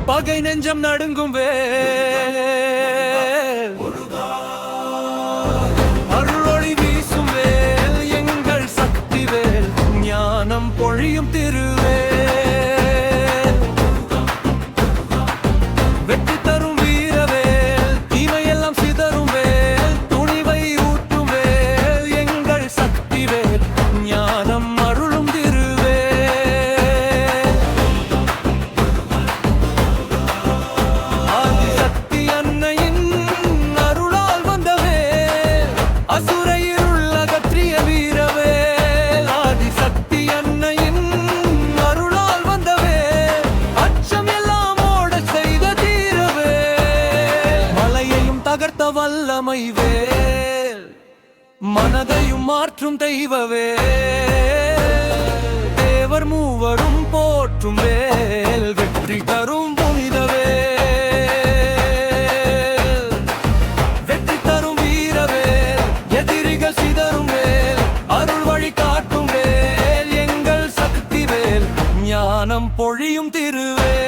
பகை நெஞ்சம் நடுங்கும் வேல், அருளொளி வீசும் வேல், எங்கள் சக்தி வேல், ஞானம் பொழியும் திருவேல், வெற்றி தரும் வீரவேல், தீமையெல்லாம் சிதறும் வேல், துணிவை ஊற்றும் வேல், எங்கள் சக்தி வேல், ஞானம் அருளும் திருவேல். ஆதிசக்தி அன்னையின் அருளால் வந்த வேல், அசுர இருள் அகற்றிய வீரவேல். ஆதிசக்தி அன்னையின் அருளால் வந்த வேல், அச்சம் எல்லாம் ஓட செய்த தீரவேல், மலையையும் தகர்த்த வல்லமை வேல், மனதையும் மாற்றும் தெய்வவே, தேவர் மூவரும் போற்றும் வேல், வெற்றி தரும் புனித வேல், வெற்றி தரும் வீரவேல், எதிரிகள் சிதறும் வேல், அருள் வழி காட்டும் வேல், எங்கள் சக்தி வேல், ஞானம் பொழியும் திருவேல்.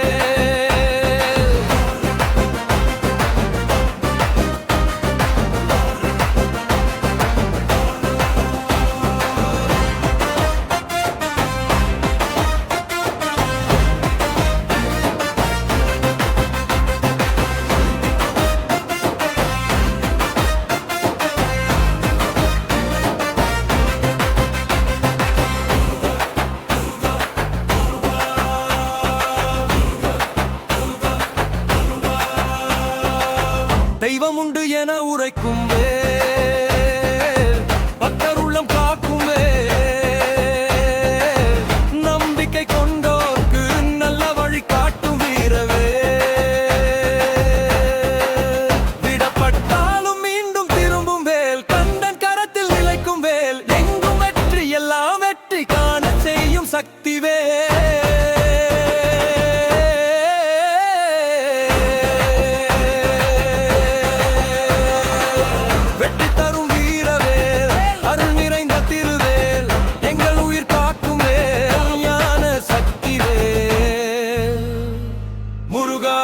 தெய்வம் உண்டு என உரைக்கும் வேல், பக்தர் உள்ளம் காக்கும் வேல், நம்பிக்கை கொண்டோர்க்கு நல்ல வழி காட்டும் வீரவேல், விடப்பட்டாலும் மீண்டும் திரும்பும் வேல், கந்தன் கரத்தில் நிலைக்கும் வேல், எங்கும் வெற்றி எல்லாம் வெற்றி காண செய்யும் சக்தி வேல். வெற்றி தரும் வீரவேல், அருள் நிறைந்த திருவேல், எங்கள் உயிர் காக்கும் வேல், ஞான சக்தி வேல். முருகா